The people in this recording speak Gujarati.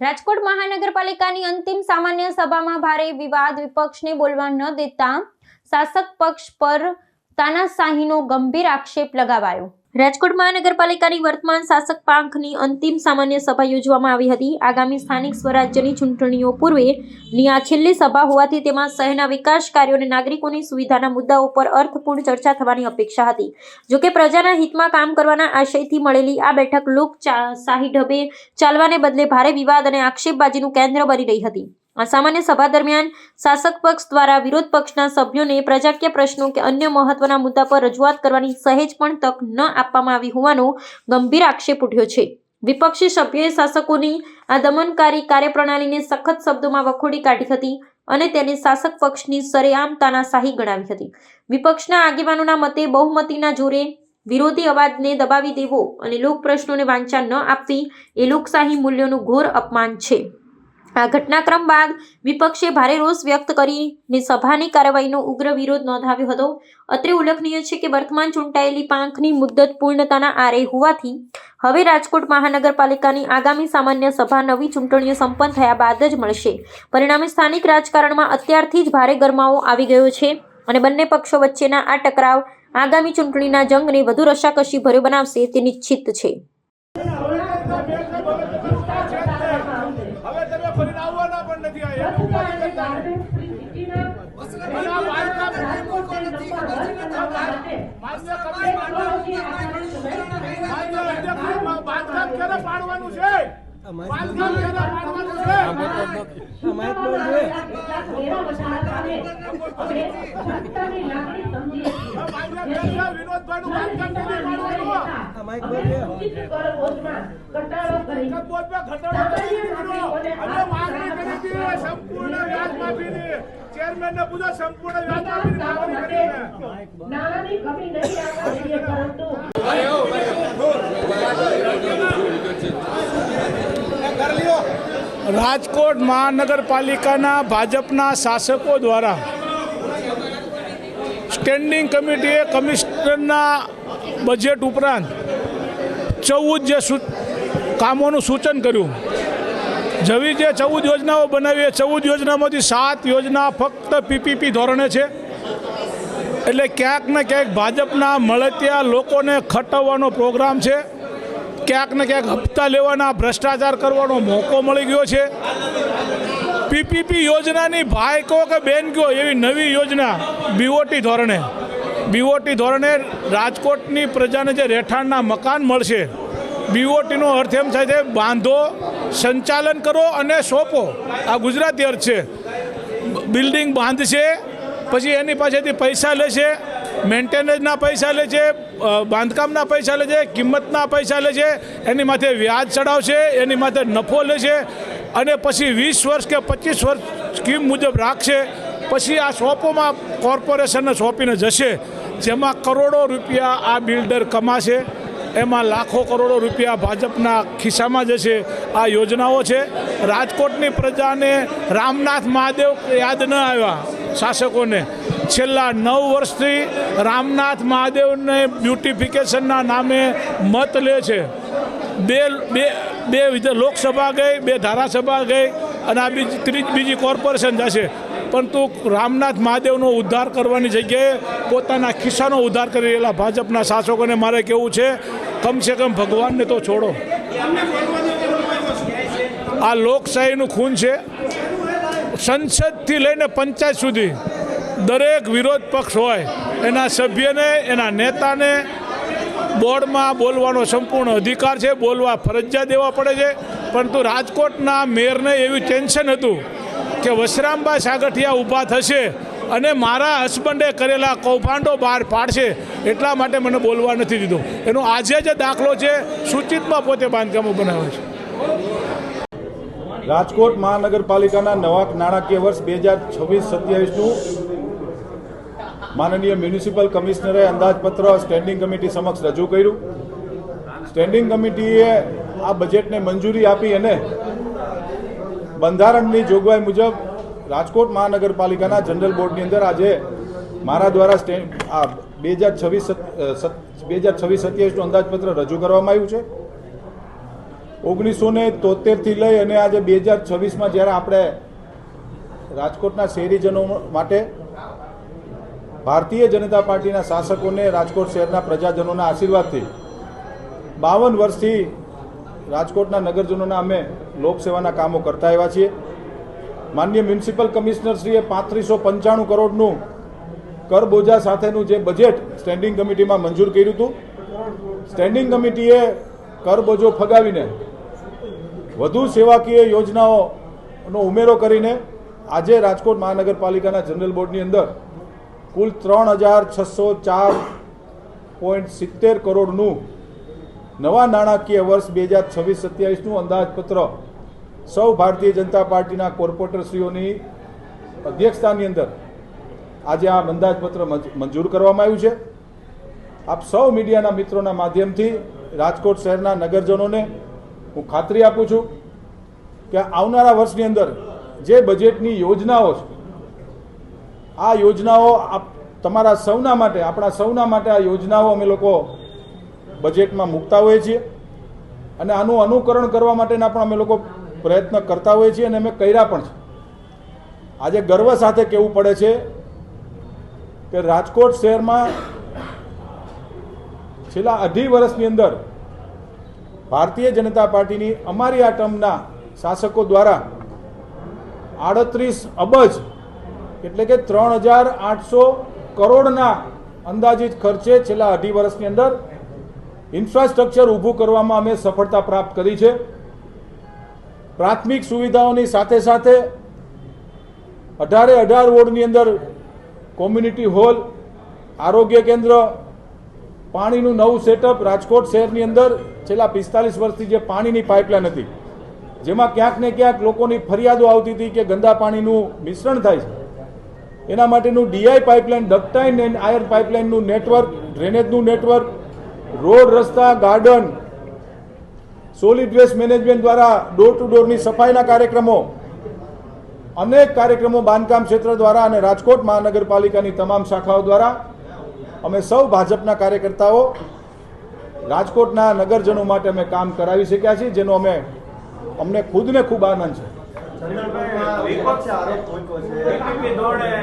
રાજકોટ મહાનગરપાલિકાની અંતિમ સામાન્ય સભામાં ભારે વિવાદ, વિપક્ષને બોલવા ન દેતા શાસક પક્ષ પર તાનાશાહીનો ગંભીર આક્ષેપ લગાવાયો। રાજકોટ મહાનગરપાલિકાની વર્તમાન શાસક પાંખની અંતિમ સામાન્ય સભા યોજવામાં આવી હતી। આગામી સ્થાનિક સ્વરાજ્યની ચૂંટણીઓ પૂર્વેની આ છેલ્લી સભા હોવાથી તેમાં શહેરના વિકાસ કાર્યો અને નાગરિકોની સુવિધાના મુદ્દાઓ પર અર્થપૂર્ણ ચર્ચા થવાની અપેક્ષા હતી। જોકે પ્રજાના હિતમાં કામ કરવાના આશયથી મળેલી આ બેઠક લોકશાહી ઢબે ચાલવાને બદલે ભારે વિવાદ અને આક્ષેપબાજીનું કેન્દ્ર બની રહી હતી। આ સામાન્ય સભા દરમિયાન શાસક પક્ષ દ્વારા વિરોધ પક્ષના સભ્યોને પ્રજાકીય પ્રશ્નો કે અન્ય મહત્વના મુદ્દા પર રજૂઆત કરવાની સહેજ પણ તક ન આપવામાં આવી હોવાનો ગંભીર આક્ષેપ ઉઠ્યો છે। વિપક્ષી સભ્યોએ શાસકોની આ દમનકારી કાર્યપ્રણાલીને સખત શબ્દોમાં વખોડી કાઢી હતી અને તેને શાસક પક્ષની સરેઆમ તાનાશાહી ગણાવી હતી। વિપક્ષના આગેવાનોના મતે બહુમતીના જોરે વિરોધી અવાજને દબાવી દેવો અને લોક પ્રશ્નોને વાંચા ન આપવી એ લોકશાહી મૂલ્યોનું ઘોર અપમાન છે। આ ઘટનાક્રમ બાદ વિપક્ષે ભારે રોષ વ્યક્ત કરીને સભાની કાર્યવાહીનો ઉગ્ર વિરોધ નોંધાવ્યો હતો। અત્રે ઉલ્લેખનીય છે કે વર્તમાન ચૂંટાયેલી પાંખની મુદ્દત પૂર્ણતાના આરે હોવાથી હવે રાજકોટ મહાનગરપાલિકાની આગામી સામાન્ય સભા નવી ચૂંટણીઓ સંપન્ન થયા બાદ જ મળશે। પરિણામે સ્થાનિક રાજકારણમાં અત્યારથી જ ભારે ગરમાવો આવી ગયો છે અને બંને પક્ષો વચ્ચેના આ ટકરાવ આગામી ચૂંટણીના જંગને વધુ રસાકસી ભર્યો બનાવશે તે નિશ્ચિત છે। રાજકોટ મહાનગરપાલિકાના ભાજપના શાસકો દ્વારા સ્ટેન્ડિંગ કમિટીએ કમિશનરના બજેટ ઉપરાંત 14 જે કામોનું સૂચન કર્યું। જેવી જે 14 યોજનાઓ બનાવી, 14 યોજનામાંથી 7 યોજના ફક્ત પીપીપી ધોરણે છે। એટલે ક્યાંક ને ક્યાંક ભાજપના મળતિયા લોકોને ખટવવાનો પ્રોગ્રામ છે, ક્યાંક ને ક્યાંક હપ્તા લેવાના, ભ્રષ્ટાચાર કરવાનો મોકો મળી ગયો છે। પીપીપી યોજનાની ભાઈ કહો કે બેન કહો એવી નવી યોજના બીઓટી ધોરણે રાજકોટની પ્રજાને જે રહેઠાણના મકાન મળશે। બીઓટીનો અર્થ એમ થાય છે બાંધો, સંચાલન કરો અને સોંપો। આ ગુજરાતી અર્થ છે। બિલ્ડિંગ બાંધશે, પછી એની પાસેથી પૈસા લેશે, મેન્ટેનન્સના પૈસા લે છે, બાંધકામના પૈસા લે છે, કિંમતના પૈસા લે છે, એની માથે વ્યાજ ચડાવશે, એની માથે નફો લે છે અને પછી 20 વર્ષ કે 25 વર્ષ સ્કીમ મુજબ રાખશે। પછી આ શોપોમાં કોર્પોરેશનને સોંપીને જશે, જેમાં કરોડો રૂપિયા આ બિલ્ડર કમાશે, એમાં લાખો કરોડો રૂપિયા ભાજપના ખિસ્સામાં જશે। આ યોજનાઓ છે। રાજકોટની પ્રજાને રામનાથ મહાદેવ યાદ ન આવ્યા શાસકોને। છેલ્લા 9 વર્ષથી રામનાથ મહાદેવને બ્યુટિફિકેશનના નામે મત લે છે। બે લોકસભા ગઈ, 2 ધારાસભા ગઈ અને આ બીજી કોર્પોરેશન જશે, પરંતુ રામનાથ મહાદેવનો ઉદ્ધાર કરવાની જગ્યાએ પોતાના ખિસ્સાનો ઉદ્ધાર કરી રહેલા ભાજપના શાસકોને મારે કહેવું છે, કમસે કમ ભગવાનને તો છોડો। આ લોકશાહીનું ખૂન છે। સંસદથી લઈને પંચાયત સુધી દરેક વિરોધ પક્ષ હોય એના સભ્યને, એના નેતાને બોર્ડમાં બોલવાનો સંપૂર્ણ અધિકાર છે, બોલવા ફરજિયાત દેવા પડે છે। પરંતુ રાજકોટના મેયરને એવી ટેન્શન હતું કે વશરામભાઈ સાગઠિયા ઊભા થશે અને મારા હસબન્ડે કરેલા કૌભાંડો બહાર પાડશે, એટલા માટે મને બોલવા નથી દીધો। એનો આજે જે દાખલો છે, સૂચિતમાં પોતે બાંધકામો બનાવે છે। રાજકોટ મહાનગરપાલિકાના નવા નાણાકીય વર્ષ 2026-27નું માનનીય મ્યુનિસિપલ કમિશનરે અંદાજપત્ર સ્ટેન્ડિંગ કમિટી સમક્ષ રજૂ કર્યું। સ્ટેન્ડિંગ કમિટીએ આ બજેટને મંજૂરી આપી અને બંધારણની જોગવાઈ મુજબ રાજકોટ મહાનગરપાલિકાના જનરલ બોર્ડની અંદર આજે મારા દ્વારા 2026-27નું અંદાજપત્ર રજૂ કરવામાં આવ્યું છે। 1973થી લઈ અને આજે 2026માં જ્યારે આપણે રાજકોટના શહેરીજનો માટે ભારતીય જનતા પાર્ટીના શાસકોને રાજકોટ શહેરના પ્રજાજનોના આશીર્વાદથી 52 વર્ષથી રાજકોટના નગરજનોના અમે લોકસેવાના કામો કરતા આવ્યા છીએ. માનનીય મ્યુનિસિપલ કમિશનરશ્રીએ 3595 કરોડનું કરબોજા સાથેનું જે બજેટ સ્ટેન્ડિંગ કમિટીમાં મંજૂર કર્યું હતું. સ્ટેન્ડિંગ કમિટીએ કરબોજો ફગાવીને વધુ સેવાકીય યોજનાઓનો ઉમેરો કરીને આજે રાજકોટ મહાનગરપાલિકાના જનરલ બોર્ડની અંદર કુલ 3604.70 કરોડનું નવા નાણાકીય વર્ષ 2026-27નું અંદાજપત્ર સૌ ભારતીય જનતા પાર્ટીના કોર્પોરેટરશ્રીઓની અધ્યક્ષતાની અંદર આજે આ અંદાજપત્ર મંજૂર કરવામાં આવ્યું છે. આપ સૌ મીડિયાના મિત્રોના માધ્યમથી રાજકોટ શહેરના નગરજનોને હું ખાતરી આપું છું કે આવનારા વર્ષની અંદર જે બજેટની યોજનાઓ છે આ યોજનાઓ તમારા સૌના માટે, આપણા સૌના માટે આ યોજનાઓ અમે લોકો બજેટમાં મૂકતા હોઈએ છીએ અને આનું અનુકરણ કરવા માટેના પણ અમે લોકો પ્રયત્ન કરતા હોઈએ છીએ અને અમે કર્યા પણ છે. આજે ગર્વ સાથે કહેવું પડે છે કે રાજકોટ શહેરમાં છેલ્લા 2.5 વર્ષની અંદર ભારતીય જનતા પાર્ટીની અમારી આ ટર્મના શાસકો દ્વારા 38 અબજ એટલે કે 3800 કરોડના અંદાજિત ખર્ચે છેલ્લા 2.5 વર્ષની અંદર ઇન્ફ્રાસ્ટ્રક્ચર ઊભું કરવામાં અમે સફળતા પ્રાપ્ત કરી છે. પ્રાથમિક સુવિધાઓની સાથે સાથે 18 વોર્ડની અંદર કોમ્યુનિટી હોલ, આરોગ્ય કેન્દ્ર, પાણીનું નવું સેટઅપ. રાજકોટ શહેરની અંદર છેલ્લા 45 વર્ષથી જે પાણીની પાઇપલાઇન હતી જેમાં ક્યાંક ને ક્યાંક લોકોની ફરિયાદો આવતી હતી કે ગંદા પાણીનું મિશ્રણ થાય છે, એના માટેનું DI pipeline, ductile and iron પાઇપલાઇનનું નેટવર્ક, ડ્રેનેજનું નેટવર્ક, રોડ, રસ્તા, ગાર્ડન, સોલિડ વેસ્ટ મેનેજમેન્ટ દ્વારા ડોર ટુ ડોરની સફાઈના કાર્યક્રમો, અનેક કાર્યક્રમો બાંધકામ ક્ષેત્ર દ્વારા અને રાજકોટ મહાનગરપાલિકાની તમામ શાખાઓ દ્વારા અમે સૌ ભાજપના કાર્યકર્તાઓ રાજકોટના નગરજનો માટે અમે કામ કરાવી શક્યા છીએ, જેનો અમને ખુદને ખૂબ આનંદ છે.